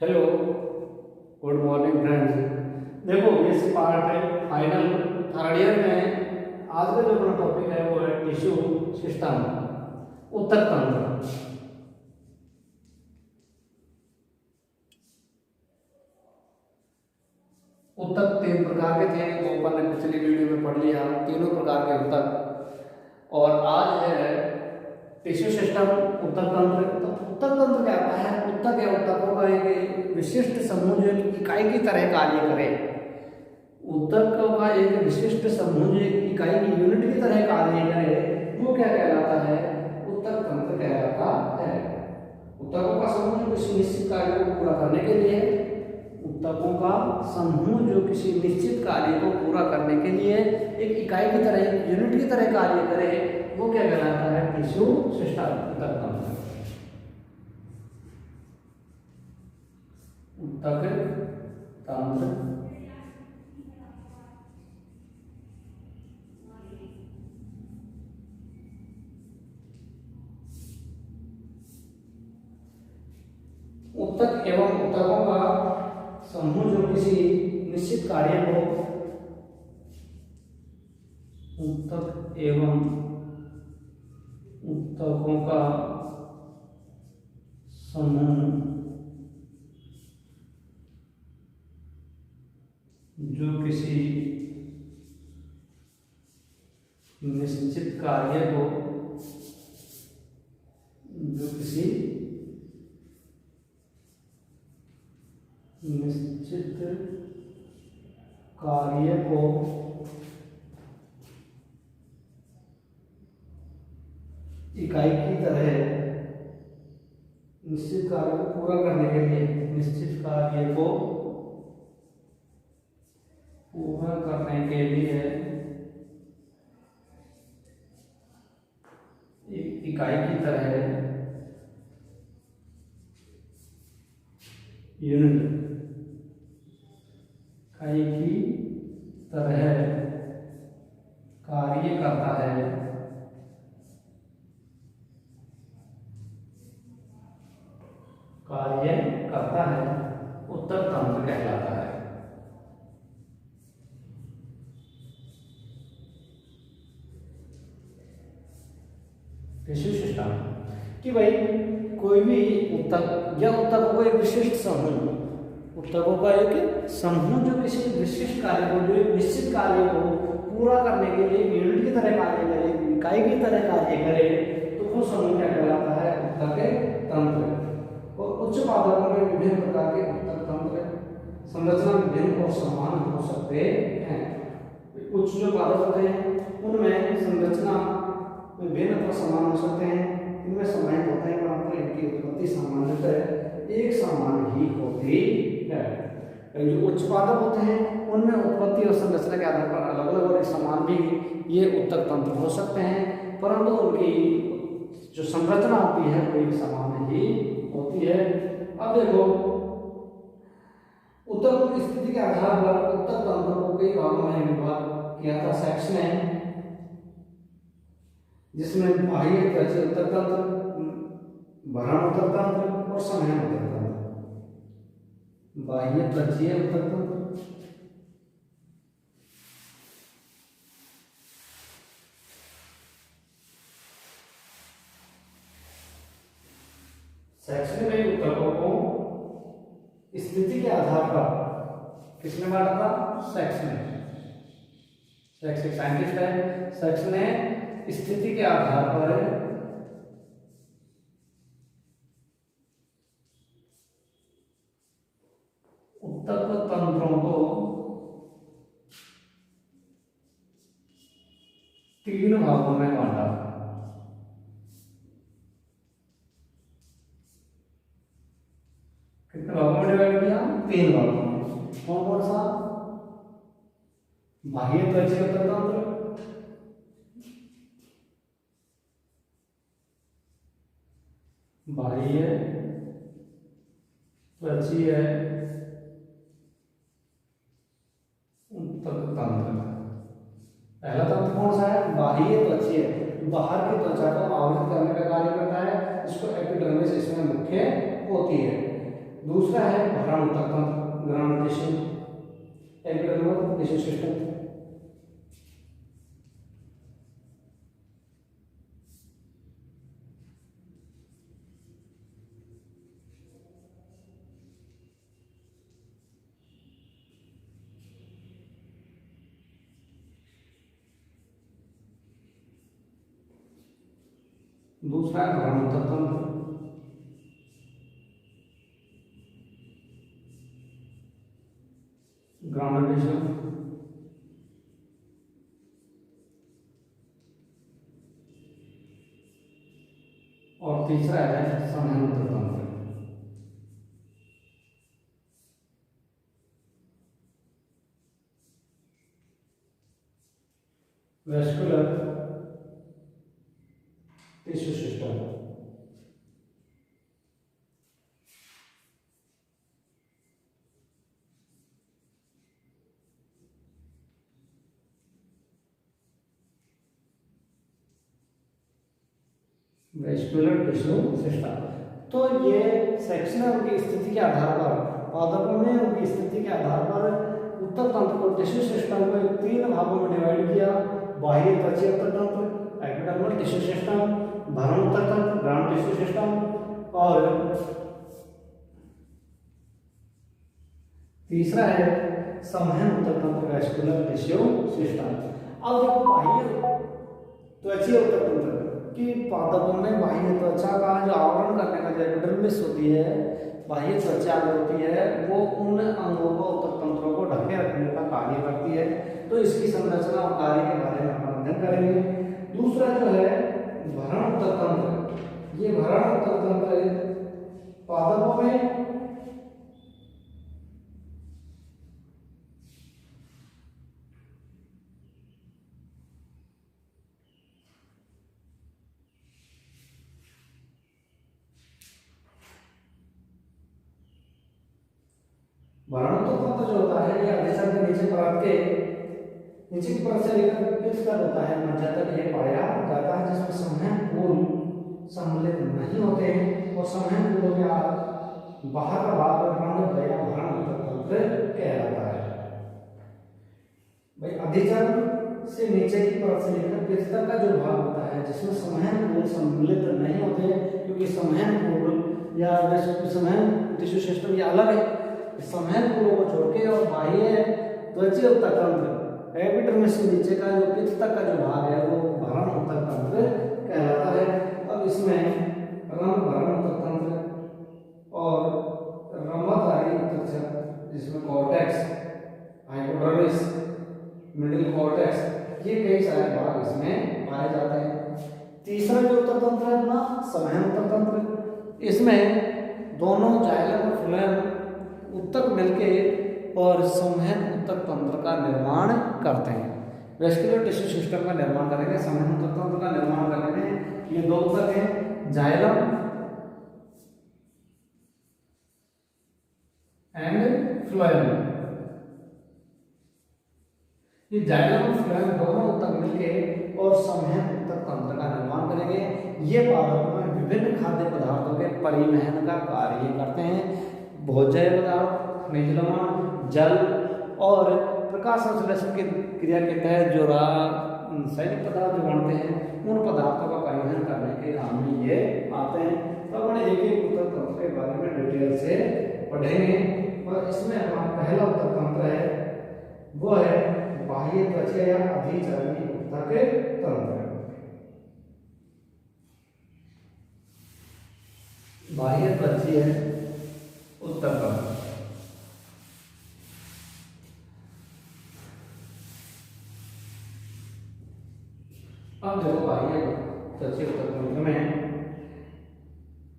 Hello, good morning friends. देखो इस part final third year में आज का जो अपना टॉपिक है वो है टिश्यू सिस्टम, ऊतक तंत्र। ऊतक तीन प्रकार के थे, वो अपन ने पिछली वीडियो में पढ़ लिया, तीनों प्रकार के ऊतक। और आज है टिश्यू सिस्टम, ऊतक तंत्र। तो ऊतक तंत्र क्या होता है? ऊतक या ऊतकों का एक विशिष्ट समूह जो एक इकाई की तरह कार्य करे। ऊतक का एक विशिष्ट समूह जो एक इकाई की यूनिट की तरह कार्य करे, वो क्या कहलाता है? ऊतक तंत्र कहलाता है। ऊतकों का समूह जो किसी निश्चित कार्य को पूरा करने के लिए, ऊतकों का समूह जो किसी निश्चित कार्य को पूरा करने के लिए एक इकाई की तरह, एक यूनिट की तरह कार्य करे, वो क्या कहलाता है? टिश्यू सिस्टम, ऊतक तंत्र। ऊतक तंत्र ऊतक एवं ऊतकों का समूह जो किसी निश्चित कार्य को, ऊतक एवं ऊतकों का समूह जो किसी निश्चित कार्य को, जो किसी निश्चित कार्य को इकाई की तरह, निश्चित कार्य को पूरा करने के लिए, निश्चित कार्य को पूरा करने के लिए एक इकाई की तरह, यूनिट, इकाई की तरह कार्य करता है, कार्य करता है, ऊतक तंत्र कहलाता है। टिश्यू सिस्टम कि भाई कोई भी ऊतक या ऊतकों का एक विशिष्ट समूह, ऊतकों का एक समूह जो किसी विशिष्ट कार्य को, जो एक निश्चित कार्य को पूरा करने के लिए यूनिट की तरह कार्य करे, इकाई की तरह कार्य करे, तो वो समूह क्या कहलाता है? ऊतक तंत्र। और उच्च पादपों में विभिन्न प्रकार के ऊतक तंत्र, संरचना विभिन्न और समान हो सकते हैं। उच्च जो पादप होते हैं उनमें संरचना विभिन्न और समान हो सकते हैं, इनमें समाहित होते हैं, परंतु इनकी उत्पत्ति सामान्यतः एक समान ही होती है। जो उच्च पादप होते हैं उनमें उत्पत्ति और संरचना के आधार पर अलग अलग और समान भी ये ऊतक तंत्र हो सकते हैं, परंतु उनकी जो संरचना होती है वो एक समान ही होती है। अब देखो, ऊतक की स्थिति के आधार पर ऊतक तंत्र को कई भागों में विभाग किया था, सेक्शन है, जिसमें बाह्य त्वचीय ऊतक तंत्र, भरण ऊतक तंत्र और संवहन ऊतक तंत्र। बाह्य त्वचीय ऊतक तंत्र, सेक्शन में ऊतकों को स्थिति के आधार पर किसने बांटा था? सेक्शन। सेक्शन साइंटिस्ट है, सेक्शन है स्थिति के आधार पर ऊतक तंत्रों को तीन भागों में बांटा। कितने भागों में डिवाइड किया? तीन भागों में। कौन कौन सा? बाह्य त्वचीय ऊतक तंत्र, बाह्य त्वचीय ऊतक तंत्र। पहला तंत्र कौन सा है? बाह्य त्वचीय, बाहर की त्वचा को आवृत करने का कार्य करता है, इसको एपिडर्मिस इसमें मुख्य होती है। दूसरा है भरण उत्तक तंत्र, ground tissue, epidermal tissue system. दूसरा है भरण उत्तक तंत्र, ग्राउंड टिश्यू। और तीसरा है संवहन उत्तक तंत्र। Vascular tissue system. Vascular tissue system. तो ये सेक्शन है उनकी स्थिति के आधार पर, पादपों में उनकी स्थिति के आधार पर उत्तक तंत्र को, टिश्यू सिस्टम को तीन भागों में डिवाइड किया। बाह्य त्वचीय उत्तक तंत्र, एपिडर्मल टिश्यू सिस्टम, भरण उत्तक तंत्र, ग्राउंड टिश्यू सिस्टम, और तीसरा है संवहन उत्तक तंत्र, वेस्कुलर टिश्यू सिस्टम। अब देखो बाह्य त्वचीय उत्तक तंत्र कि पादपों में बाह्य त्वचा का जो आवरण करने का जो एपिडर्मिस होती है, बाह्य त्वचा जो होती है वो उन अंगों को, उत्तक तंत्रों को ढके रखने का कार्य करती है। तो इसकी संरचना और कार्य के बारे में हम अध्ययन करेंगे। दूसरा जो है भरण उत्तक तंत्र। ये भरण उत्तक तंत्र पादपों में भरण उत्तक तंत्र जो होता है ये अधिसंध के नीचे परत के, नीचे की परत से लेकर पित्त तक होता है, मध्य तक ये पाया जाता है, जिसमें संवहन कूल सम्मिलित नहीं होते हैं। और संवहन कूलों के बाहर का भाग रंग या भरण उत्तक तंत्र कहलाता है। भाई अधिचर्म से नीचे की परत से लेकर पित्त तक का जो भाग होता है जिसमें संवहन कूल सम्मिलित नहीं होते, क्योंकि संवहन कूल या संवहन टिश्यू सिस्टम ये अलग है। संवहन कूलों को छोड़ के और बाह्य त्वचीय उत्तक तंत्र, एपिडर्मिस से नीचे का जो पित्त तक का जो भाग है वो भरण उत्तक तंत्र कहलाता है। अब इसमें रंग भरण उत्तक तंत्र और रंध्रधारी उत्तक तंत्र, जिसमें कॉर्टेक्स, हाइपोडर्मिस, मिडिल कॉर्टेक्स, ये कई सारे भाग इसमें पाए जाते हैं। तीसरा जो उत्तक तंत्र है अपना संवहन उत्तक तंत्र। इसमें दोनों जाइलम और फ्लोएम उत्तक मिलके और संवहन उत्तक तंत्र का निर्माण करते हैं। वेस्कुलर टिश्यू सिस्टम का निर्माण करेंगे, संवहन उत्तक तंत्र का निर्माण करने में ये दो उत्तक हैं, जाइलम एंड फ्लोएम। ये जाइलम और फ्लोएम दोनों उत्तक मिलके और संवहन उत्तक तंत्र का निर्माण करेंगे। ये पादपों में विभिन्न खाद्य पदार्थों के परिवहन का कार्य करते हैं। भोज्य पदार्थ, खनिज लवण, जल और प्रकाश संश्लेषण की क्रिया के तहत जो रासायनिक पदार्थ जो बनते हैं उन पदार्थों का परिवहन करने के काम में ये आते हैं। तो अपने एक एक उत्तक तंत्र के बारे में डिटेल से पढ़ेंगे। और इसमें हमारा पहला उत्तक तंत्र है वो है बाह्य त्वचीय या अधिचर्मी उत्तक तंत्र। बाह्य त्वचीय उत्तक तंत्र। अब देखो बाह्य त्वचीय उत्तक तंत्र में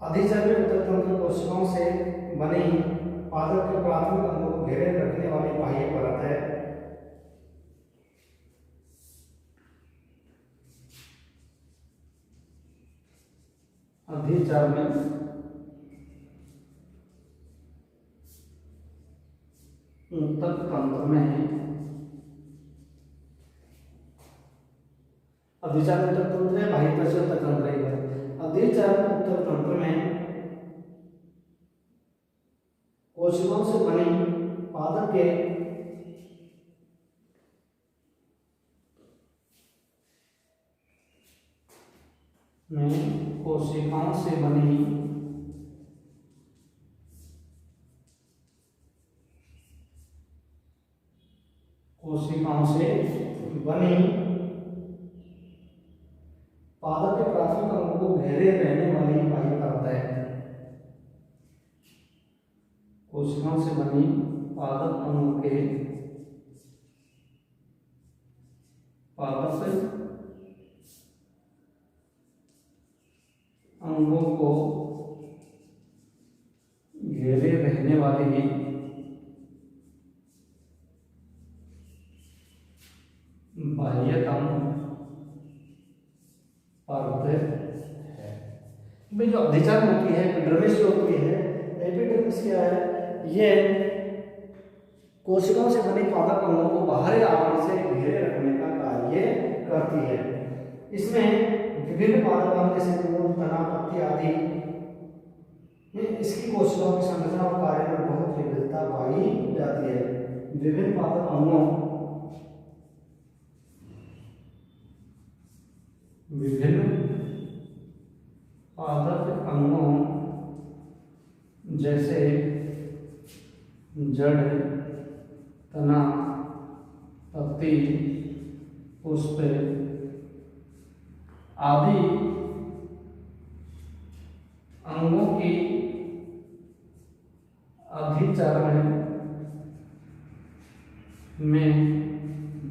अधिचर्मी उत्तक तंत्र कोशिकाओं से बनी पादप के प्राथमिक अंगों को घेरे रखने वाली बाह्य परत है। अधिचर्मी उत्तक तंत्र में अधिचर्मी उत्तक तंत्र है, बाह्य त्वचीय उत्तक तंत्र है। अधिचर्मी उत्तक तंत्र में कोशिकाओं से बनी पादप के में कोशिकाओं से बनी पादप के प्राथमिक अंगों को घेरे रहने वाली बाह्य परत है। कोशिकाओं से बनी पादप अंगों के अंगों को घेरे रहने वाली बाह्यतम परत है। भाई जो अधिचार होती है, एपिडर्मिस जो होती है, एपिडर्मिस क्या है? ये कोशिकाओं से बने पादप अंगों को बाहरी आवरण से घेरे रखने का कार्य करती है। इसमें विभिन्न पादप अंग जैसे मूल, तना, पत्ती आदि में इसकी कोशिकाओं की संरचना और कार्य में बहुत विविधता पाई जाती है। विभिन्न पादप अंगों जैसे जड़, तना, पत्ती, पुष्प आदि अंगों की अधिचरण में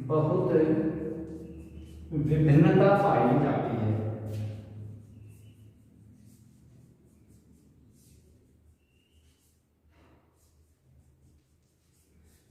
बहुत विभिन्नता पाई जाती है।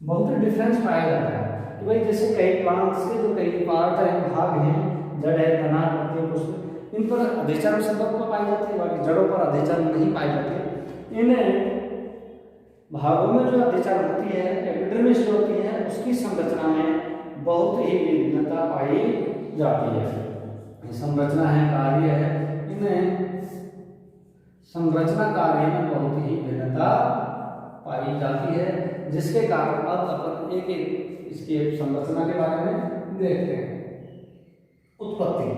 बहुत डिफरेंस पाया जाता है कि भाई जैसे कई प्लांट्स के जो कई पार्ट है, भाग हैं, जड़ है, तना, पत्ती, पुष्प, इन पर अधिचरण संभव पाई जाती है, बाकी जड़ों पर अधिचरण नहीं पाई जाती। इन भागों में जो अधिचरण होती है, एपिडर्मिस जो होती है, उसकी संरचना में बहुत ही विभिन्नता पाई जाती है। संरचना है, कार्य है, इनमें संरचना कार्य में बहुत ही भिन्नता पाई जाती है, जिसके कारण अब अपन एक एक इसकी संरचना के बारे में देखते हैं। उत्पत्ति।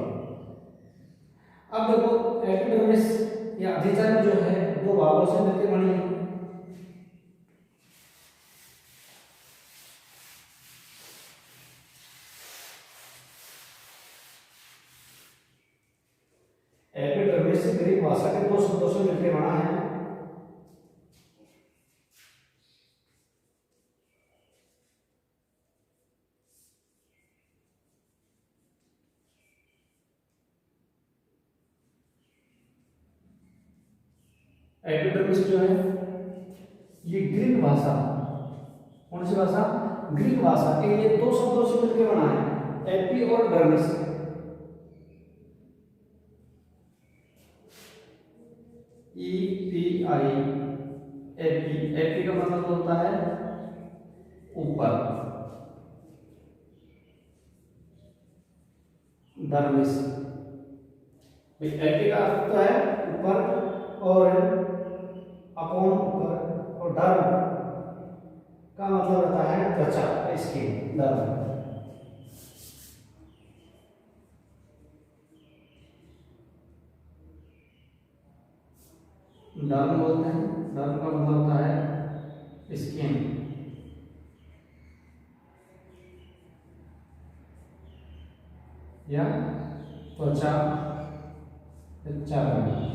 अब देखो एपिडर्मिस या अधिचरण जो है दो भागों से मिलकर बनी है। एपिडर्मिस ग्रीक भाषा के दो शब्दों से मिलकर बना है। एपिडर्मिस जो है ये ग्रीक भाषा, कौन सी भाषा? ग्रीक भाषा के ये दो शब्दों से मिलकर बना है, एपी और डर्मिस। EPI, एपी, एपी का मतलब होता है ऊपर, डर्मिस, एपी का अर्थ होता है ऊपर और अपॉन ऊपर, और डर्म का मतलब रहता है त्वचा, स्किन, डर्म। डर्म बोलते हैं, डर्म का मतलब होता है स्किन। या त्वचा, चर्म।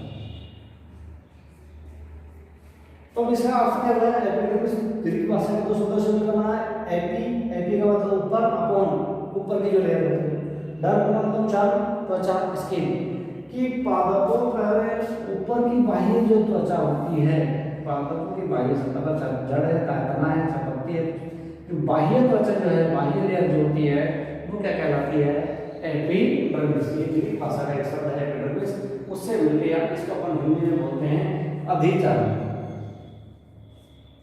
तो इसका अर्थ क्या है? एपिडर्मिस ग्रीक भाषा के दो शब्दों से मिलकर बना है। एपी, एपी का मतलब ऊपर, अपॉन ऊपर की जो लेयर होती है, डर्म का मतलब चर्म, त्वचा, स्किन। कि पादपों पर ऊपर की बाह्य जो त्वचा होती है, पादपों की बाह्य सतह, जड़ है, तना है, पत्ती है, जो बाह्य त्वचा जो है, बाह्य लेयर जो होती है, वो क्या कहलाती है? एपिडर्मिस। ये ग्रीक भाषा का एक शब्द है एपिडर्मिस, उससे मिलकर या इसको अपन हिंदी में बोलते हैं अधिचरण।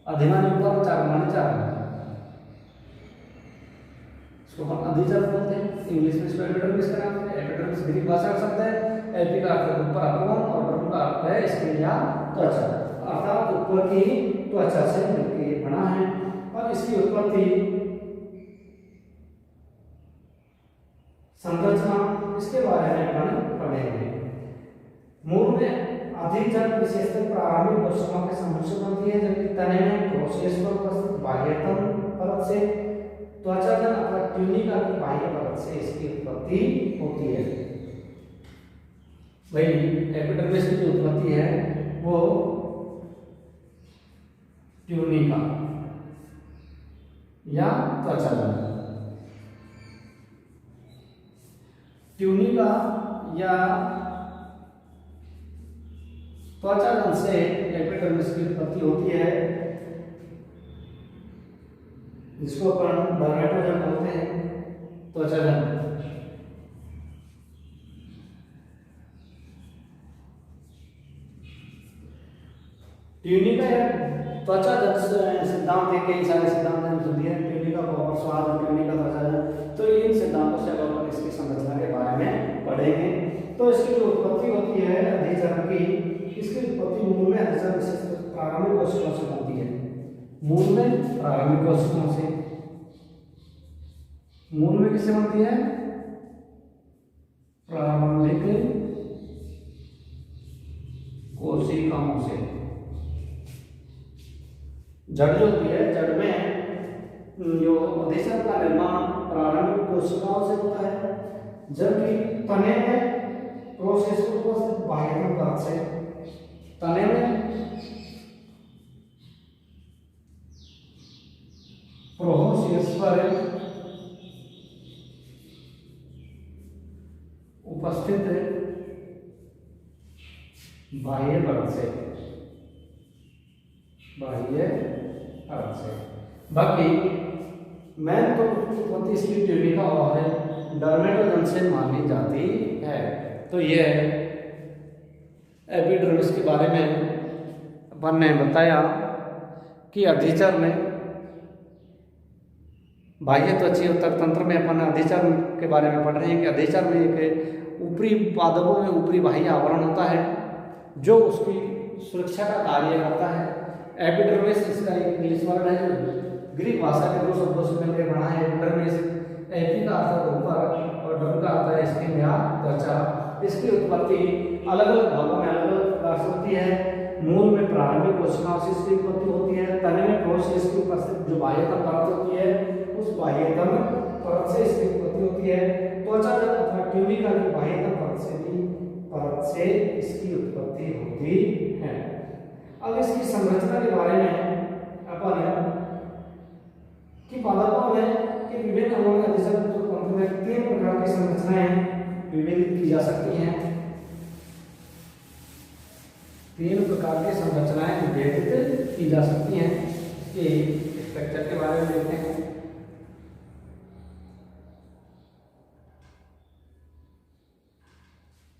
अधिमान ऊपर, चरण चरण, इसको हम अधिचरण बोलते हैं। इंग्लिश में इसको एपिडर्मिस का नाम है। एपिडर्मिस ग्रीक भाषा का शब्द है। एपी का अर्थ ऊपर, अपॉन, और का अर्थ है स्किन या त्वचा, अर्थात ऊपर की त्वचा से मिलकर बना है। और इसकी उत्पत्ति, संरचना, इसके बारे में अपन पढ़ेंगे। मूल में अधिजन विशेषतः प्रारंभिक कोशिकाओं के समूह से बनती है, जबकि तने में प्रोसेस पर उपस्थित बाह्यतम परत से, त्वचाजन अथवा ट्यूनिका की बाह्य परत से इसकी उत्पत्ति होती है। भाई एपिडर्मिस की जो उत्पत्ति है वो ट्यूनिका या त्वचाजन, ट्यूनिका या त्वचाजन से एपिडर्मिस की उत्पत्ति होती है, जिसको अपन डर्मेटोजन बोलते हैं, त्वचाजन। ट्यूनिका या त्वचाजन सिद्धांत है, कई सारे सिद्धांत हैं, ट्यूनिका को स्वाद और ट्यूनिका त्वचाजन, तो इन सिद्धांतों से अपन इसकी संरचना के बारे में पढ़ेंगे। तो इसकी जो उत्पत्ति होती है अधिचरण की, इसकी उत्पत्ति मूल में अधिचरण विशेष प्रारंभिक कोशिकाओं से होती है। मूल में प्रारंभिक कोशिकाओं से, मूल में किससे बनती है? प्रारंभिक कोशिकाओं से। जड़ जो होती है, जड़ में जो अधिचरण का निर्माण प्रारंभिक कोशिकाओं से होता है, जबकि तने में प्रोसेस उपस्थित बाह्यतम परत से, तने में प्रोसेस पर उपस्थित बाह्य परत से, बाह्य परत से। बाकी मैन तो उत्पत्ति इसकी ट्यूनिका और डर्मेटोजन से मानी जाती है। तो ये एपिडर्मिस के बारे में अपन ने बताया कि अधिचरण में, बाह्य त्वचीय उत्तक तंत्र में अपन अधिचरण के बारे में पढ़ रहे हैं कि अधिचरण में एक ऊपरी पादपों में ऊपरी बाह्य आवरण होता है जो उसकी सुरक्षा का कार्य करता है। एपिडर्मिस इसका एक इंग्लिश वर्ड है जो ग्रीक भाषा के दो शब्दों से मिलकर बना है। एपिडर्मिस, एपी का अर्थ है ऊपर और डर्म का अर्थ है स्किन या त्वचा। इसकी उत्पत्ति अलग अलग भागों में अलग अलग प्रकार से होती है। मूल में प्रारंभिक कोशिकाओं से इसकी उत्पत्ति होती है। तने में प्रोसेस की उपस्थित जो बाह्यतम परत होती है, उस बाह्यतम परत से इसकी उत्पत्ति होती है। त्वचा अथवा ट्यूनिका की बाह्यतम परत से इसकी उत्पत्ति होती है। अब इसकी संरचना के बारे में अपन कि पादपों में कि विभिन्न अंगों में अधिचरण तंत्र में 3 प्रकार की संरचनाएं विभेदित की जा सकती हैं। 3 प्रकार की संरचनाएं विभेदित की जा सकती हैं। इसके स्ट्रक्चर के बारे में देखते हैं।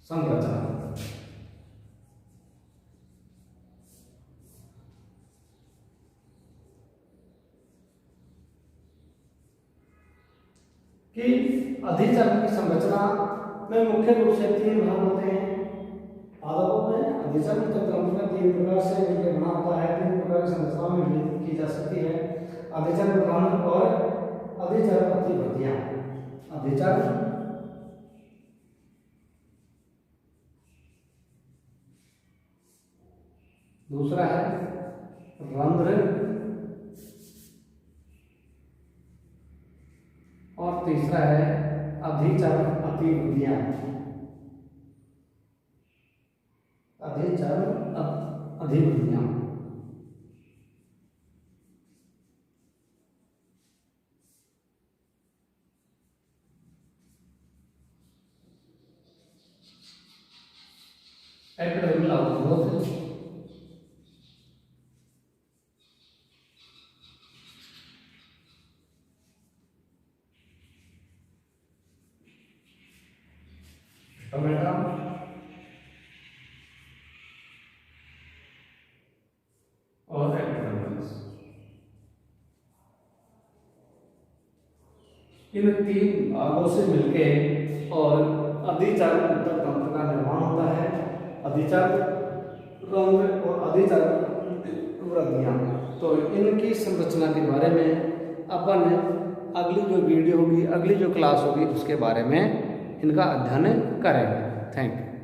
संरचना कि अधिचरण की संरचना में मुख्य रूप से 3 भाग होते हैं। पादपों में अधिचरण तंत्र में 3 प्रकार से मिलकर बना होता है। 3 प्रकार की संरचना में विभेदित की जा सकती है। अधिचरण रंध्र और अधिचरण प्रतिवृत्तियां। अधिचरण दूसरा है रंध्र और तीसरा है अधिचरण अतिवृत्तियां। अधिचरण अधिवृत्तियां। एपिडर्मल अवरोध, टोमेटा और एपिडर्मिस, इन 3 भागों से मिलके और अधिचरण तंत्र का निर्माण होता है। अधिचरण रंग और अधिकतर वृद्धियाँ। तो इनकी संरचना के बारे में अपन अगली जो वीडियो होगी, अगली जो क्लास होगी, उसके बारे में इनका अध्ययन करेंगे। Thank you.